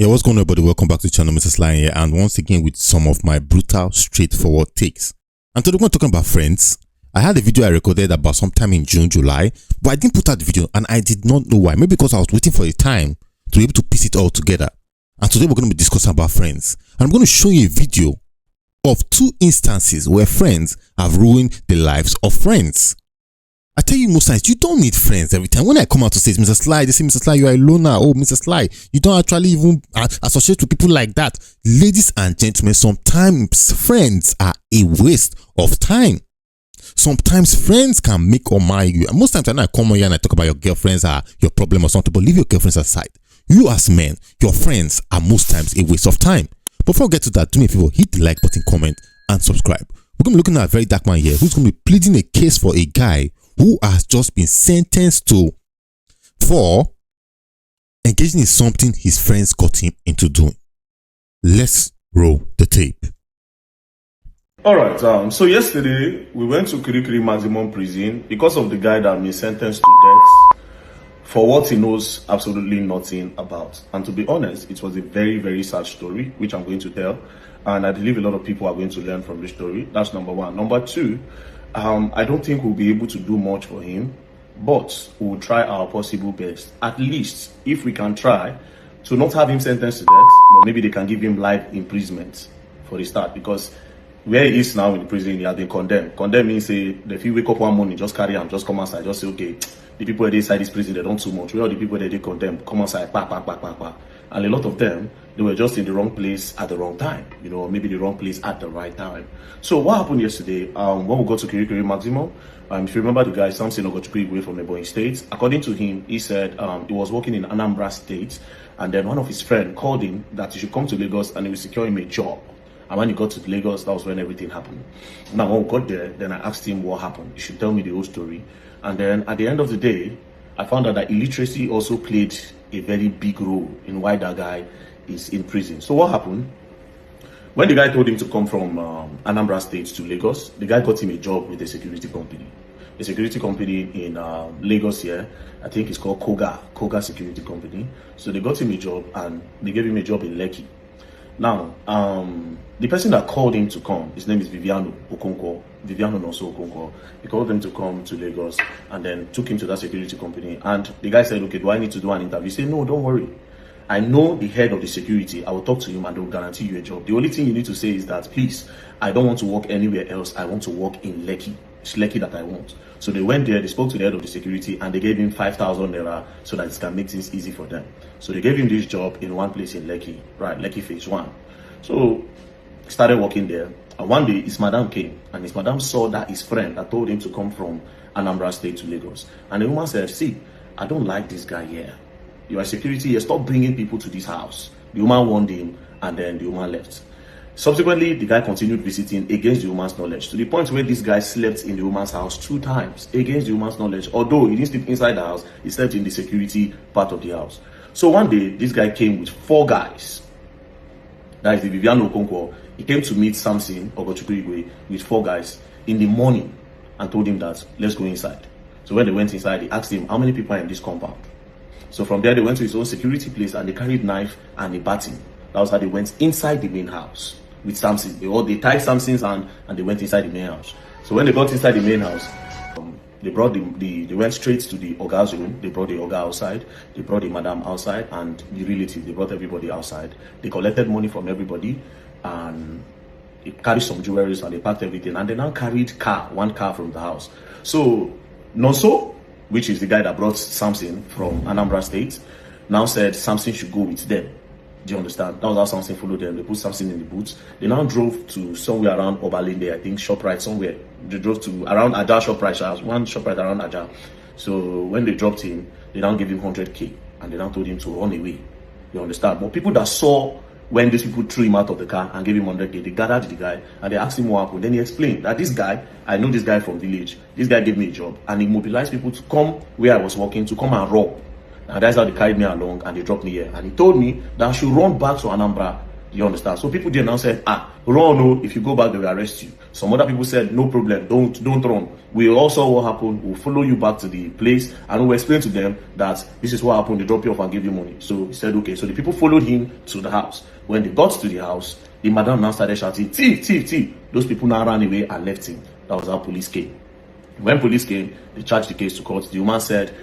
Yeah, what's going on, everybody? Welcome back to the channel, Mr. Sly here, and once again with some of my brutal, straightforward takes. And today we're talking about friends. I had a video I recorded about sometime in June, July, but I didn't put out the video and I did not know why. Maybe because I was waiting for a time to be able to piece it all together. And today we're going to be discussing about friends. And I'm going to show you a video of two instances where friends have ruined the lives of friends. I tell you most times, you don't need friends every time. When I come out to say, Mr. Sly, they say, Mr. Sly, you are a loner. Oh, Mr. Sly, you don't actually even associate with people like that. Ladies and gentlemen, sometimes friends are a waste of time. Sometimes friends can make or mar you. And most times when I come here and I talk about your girlfriends are your problem or something, but leave your girlfriends aside. You as men, your friends are most times a waste of time. Before we get to that, do me a favor, hit the like button, comment, and subscribe. We're going to be looking at a very dark man here who's going to be pleading a case for a guy who has just been sentenced for engaging in something his friends got him into doing. Let's roll the tape. Alright, so yesterday we went to Kirikiri Maximum Prison because of the guy that been sentenced to death for what he knows absolutely nothing about. And to be honest, it was a very, very sad story, which I'm going to tell. And I believe a lot of people are going to learn from this story. That's number one. Number two, I don't think we'll be able to do much for him, but we'll try our possible best. At least, if we can try to not have him sentenced to death, but maybe they can give him life imprisonment for the start, because where he is now in the prison, he has been condemned. Condemned means say, if you wake up one morning, just carry him, just come outside, just say, okay, the people that are inside this prison, they don't too much. Where are the people that they condemn? Come outside, and a lot of them, they were just in the wrong place at the wrong time, you know, maybe the wrong place at the right time. So what happened yesterday, when we got to Kirikiri Maximum, if you remember the guy, Samson Ogochukwu from Ebonyi State, according to him, he said he was working in Anambra State, and then one of his friends called him that he should come to Lagos and he will secure him a job. And when he got to Lagos, that was when everything happened. Now, when we got there, then I asked him what happened. He should tell me the whole story. And then at the end of the day, I found out that illiteracy also played a very big role in why that guy is in prison. So what happened? When the guy told him to come from Anambra State to Lagos, the guy got him a job with a security company. A security company in Lagos here, I think it's called Koga Security Company. So they got him a job and they gave him a job in Lekki. Now, the person that called him to come, his name is Viviano Noso Okonkwo. He called him to come to Lagos and then took him to that security company. And the guy said, okay, do I need to do an interview? He said, no, don't worry. I know the head of the security. I will talk to him and they will guarantee you a job. The only thing you need to say is that, please, I don't want to work anywhere else. I want to work in Lekki. It's Lekki that I want. So they went there, they spoke to the head of the security and they gave him 5,000 naira so that it can make things easy for them. So they gave him this job in one place in Lekki, right, Lekki phase 1. So he started working there. And one day his madam came and his madam saw that his friend that told him to come from Anambra State to Lagos. And the woman said, see, I don't like this guy here. You are security here, stop bringing people to this house. The woman warned him and then the woman left. Subsequently, the guy continued visiting against the woman's knowledge, to the point where this guy slept in the woman's house 2 times against the woman's knowledge. Although he didn't sleep inside the house, he slept in the security part of the house. So one day, this guy came with 4 guys. That is the Viviano Okonkwo. He came to meet Samson Ogochukwu with 4 guys in the morning and told him that, let's go inside. So when they went inside, he asked him, how many people are in this compound? So from there, they went to his own security place and they carried knife and a baton. That was how they went inside the main house with Samson. They tied Samson's hand and they went inside the main house. So when they got inside the main house, they brought they went straight to the Oga's room. They brought the Oga outside. They brought the madam outside and the relative. They brought everybody outside. They collected money from everybody and they carried some jewelry and they packed everything. And they now carried one car from the house. So Noso, which is the guy that brought Samson from Anambra State, now said Samson should go with them. Do you understand? That was how Samson followed them. They put Samson in the boots. They now drove to somewhere around Obalinde, I think, ShopRite, somewhere. They drove to around Aja ShopRite, one ShopRite around Aja. So when they dropped him, they now gave him 100K and they now told him to run away. You understand? But people that saw when these people threw him out of the car and gave him 100K, they gathered the guy and they asked him what happened. Then he explained that this guy, I know this guy from village. This guy gave me a job and he mobilized people to come where I was working to come and rob. And that's how they carried me along and they dropped me here. And he told me that I should run back to Anambra. You understand? So people there now said, run, no, if you go back, they will arrest you. Some other people said, no problem, don't run. We all saw what happened. We'll follow you back to the place and we'll explain to them that this is what happened. They drop you off and give you money. So he said, okay. So the people followed him to the house. When they got to the house, the madam now started shouting, thief, thief, thief. Those people now ran away and left him. That was how police came. When police came, they charged the case to court. The woman said,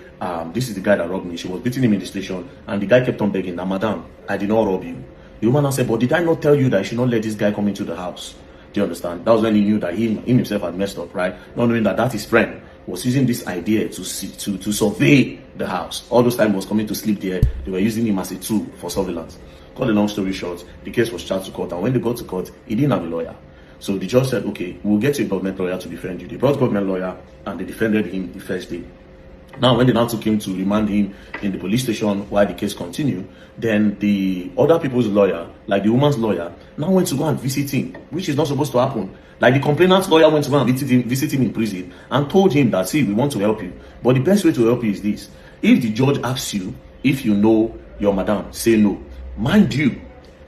this is the guy that robbed me. She was beating him in the station, and the guy kept on begging, that madam, I did not rob you. The woman now said, but did I not tell you that I should not let this guy come into the house? Do you understand? That was when he knew that he himself had messed up, right? Not knowing that his friend was using this idea to survey the house. All those time he was coming to sleep there. They were using him as a tool for surveillance. Cut a long story short, the case was charged to court, and when they got to court, he didn't have a lawyer. So the judge said, okay, we'll get you a government lawyer to defend you. They brought government lawyer and they defended him the first day. Now, when they now took him to remand him in the police station while the case continued, then the other people's lawyer, like the woman's lawyer, now went to go and visit him, which is not supposed to happen. Like the complainant's lawyer went to go and visit him in prison and told him that, see, we want to help you. But the best way to help you is this. If the judge asks you if you know your madam, say no. Mind you,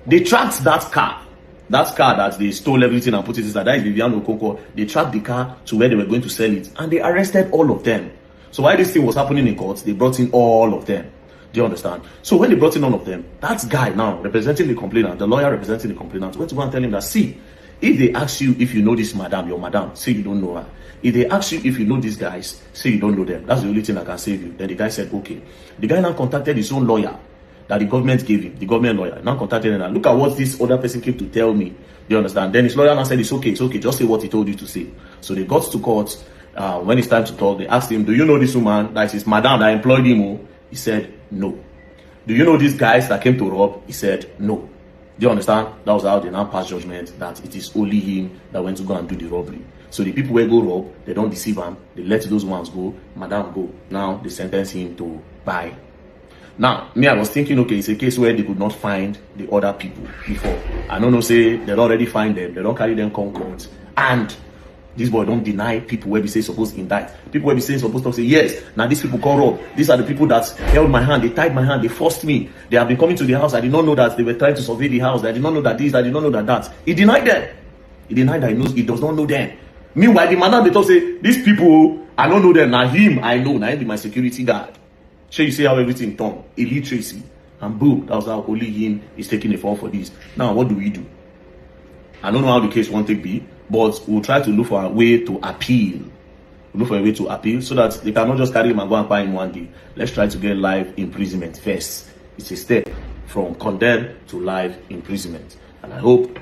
they tracked that car. That car that they stole everything and put it inside, that is Vivian Okoko. They tracked the car to where they were going to sell it, and they arrested all of them. So while this thing was happening in court, they brought in all of them. Do you understand? So when they brought in all of them, that guy now representing the complainant, the lawyer representing the complainant, went to go and tell him that, see, if they ask you if you know this madam, your madam, say you don't know her. If they ask you if you know these guys, say you don't know them. That's the only thing that can save you. Then the guy said, okay. The guy now contacted his own lawyer that the government gave him, the government lawyer. Now contacted him and look at what this other person came to tell me. Do you understand? Then his lawyer now said, it's okay, just say what he told you to say. So they got to court. When it's time to talk, they asked him, do you know this woman? That is his madam that employed him. He said, no. Do you know these guys that came to rob? He said, no. Do you understand? That was how they now passed judgment that it is only him that went to go and do the robbery. So the people where go rob, they don't deceive him. They let those ones go. Madam go. Now they sentence him to buy. Now, me, I was thinking, okay, it's a case where they could not find the other people before. I don't know, say, they already find them. They don't carry them come court. And this boy don't deny people where we say supposed to indict. People where we say supposed to say, yes, now these people call up. These are the people that held my hand. They tied my hand. They forced me. They have been coming to the house. I did not know that they were trying to survey the house. I did not know that this. I did not know that. He denied them. He denied that he does not know them. Meanwhile, the madam, they talk say, these people, I don't know them. Now him, I know. Now he be my security guard. So you see how everything turned. Illiteracy. And boom, that was how only him is taking a fall for this. Now, what do we do? I don't know how the case won't take be, but we'll try to look for a way to appeal. Look for a way to appeal so that they cannot just carry him and go and buy him one day. Let's try to get life imprisonment first. It's a step from condemned to life imprisonment. And I hope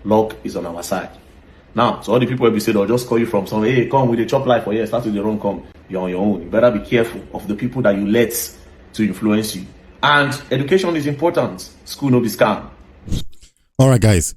luck is on our side. Now, so all the people will be said, they'll just call you from somewhere, hey, come with a chop life, or yeah, start with your own, come. You're on your own. You better be careful of the people that you let to influence you. And education is important. School no be scam. All right, guys.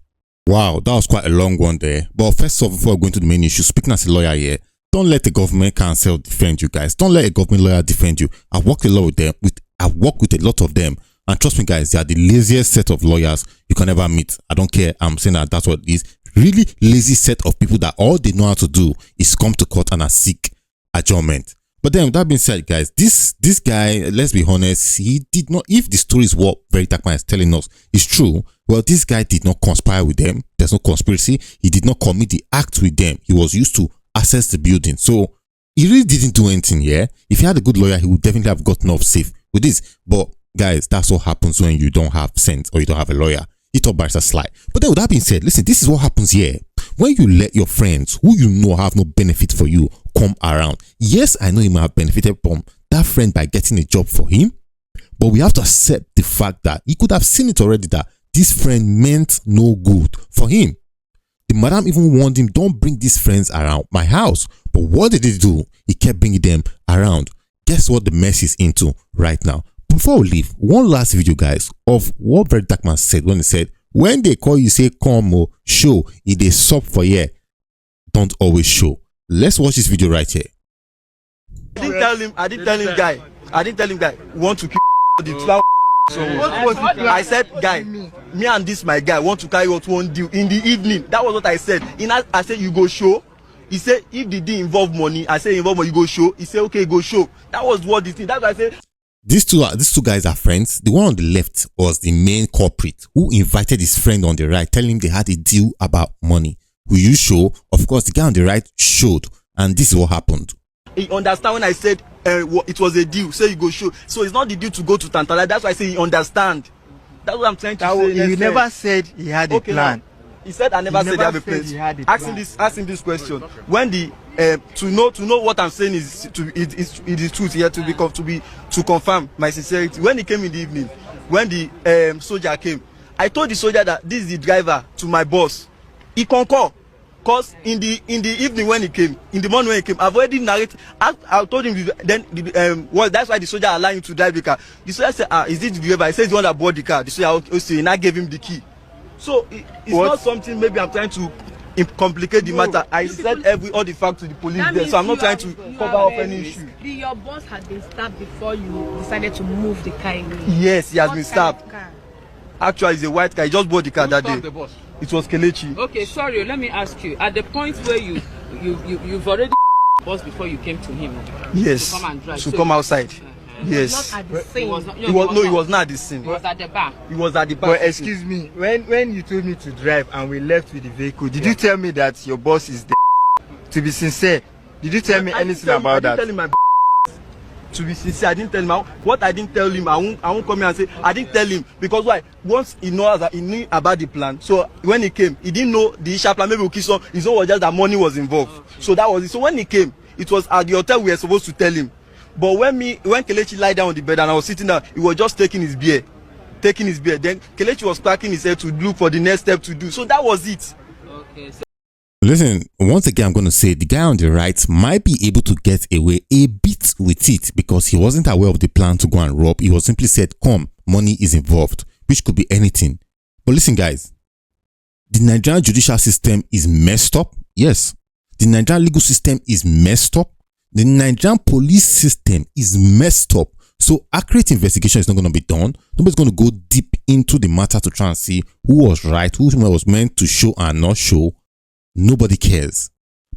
Wow, that was quite a long one there. But first off, before going to the main issue, speaking as a lawyer here, don't let the government counsel defend you, guys. Don't let a government lawyer defend you. I've worked a lot with them. I've worked with a lot of them. And trust me, guys, they are the laziest set of lawyers you can ever meet. I don't care. I'm saying that that's what it is. Really lazy set of people that all they know how to do is come to court and seek adjournment. But then, with that being said, guys, this guy, let's be honest, he did not, if the story is what Very Dark Man is telling us is true, well, this guy did not conspire with them. There's no conspiracy. He did not commit the act with them. He was used to access the building. So, he really didn't do anything here. If he had a good lawyer, he would definitely have gotten off safe with this. But, guys, that's what happens when you don't have sense or you don't have a lawyer. He thought Barrister Sly. But then with that being said, listen, this is what happens here. When you let your friends who you know have no benefit for you come around. Yes, I know you might have benefited from that friend by getting a job for him. But we have to accept the fact that he could have seen it already that this friend meant no good for him. The madam even warned him, don't bring these friends around my house. But what did he do? He kept bringing them around. Guess what the mess is into right now? Before we leave, one last video, guys, of what Very Dark Man said when he said, when they call you, say, come, show, if they sub for here, don't always show. Let's watch this video right here. I didn't tell him, guy, want to kill the 12. So I said, guy, me and this my guy want to carry out one deal in the evening. That was what I said. I said, you go show. He said, if the deal involve money, I said, involve money, you go show. He said, okay, go show. That was what the thing. That's why I said. These two guys are friends. The one on the left was the main culprit who invited his friend on the right, telling him they had a deal about money. Will you show? Of course, the guy on the right showed, and this is what happened. He understand when I said it was a deal. Say you go show. So it's not the deal to go to Tantala. That's why I say he understand. That's what I'm trying to say. You never said he had a plan. Now, he said I never said he had a plan. Ask him this question. When the to know what I'm saying is it is truth here to confirm my sincerity. When he came in the evening, when the soldier came, I told the soldier that this is the driver to my boss. He concur. Cause in the evening when he came, in the morning when he came, I've already narrated. I told him then that's why the soldier allowed him to drive the car. The soldier said, is it the driver? He says the one that bought the car. The soldier also and I gave him the key. So it's not something maybe I'm trying to complicate the matter. I said all the facts to the police there, so I'm not trying to cover up any issue. Your boss had been stabbed before you decided to move the car away. Yes, he has been stabbed. Actually, it's a white car. He just bought the car that day. The boss? It was Kelechi. Okay, sorry. Let me ask you. At the point where you've already boss before you came to him. Yes. To come and drive. To come outside. Yes. Not at the scene. He was not at the scene. He was at the bar. He was at the bar. But excuse me, when you told me to drive and we left with the vehicle, did you tell me that your boss is there? To be sincere, did you tell me anything about that? I didn't tell him to be sincere, I didn't tell him. What I didn't tell him, I won't come here and say I didn't tell him, because why? Once he knew about the plan, so when he came, he didn't know the initial plan. Maybe we'll kiss on. His own was just that money was involved. Okay. So that was it. So when he came, it was at the hotel we were supposed to tell him. But when Kelechi lied down on the bed and I was sitting down, he was just taking his beer. Then Kelechi was cracking his head to look for the next step to do. So that was it. Okay. Listen, once again, I'm going to say the guy on the right might be able to get away a bit with it because he wasn't aware of the plan to go and rob. He was simply said, come, money is involved, which could be anything. But listen, guys, the Nigerian judicial system is messed up. Yes. The Nigerian legal system is messed up. The Nigerian police system is messed up. So accurate investigation is not going to be done. Nobody's going to go deep into the matter to try and see who was right, who was meant to show and not show. Nobody cares.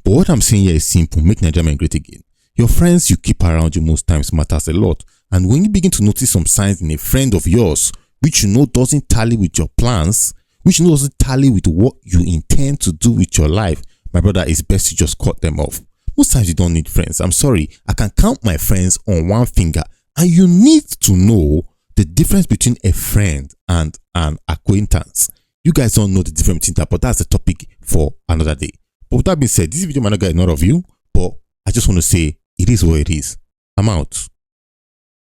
But what I'm saying here is simple. Make Nigeria great again. Your friends you keep around you most times matters a lot. And when you begin to notice some signs in a friend of yours, which you know doesn't tally with your plans, which you know doesn't tally with what you intend to do with your life, my brother, it's best to just cut them off. Most times you don't need friends. I'm sorry. I can count my friends on one finger. And you need to know the difference between a friend and an acquaintance. You guys don't know the difference between that, but that's the topic for another day. But with that being said, this video might not get a lot of you, but I just want to say it is what it is. I'm out.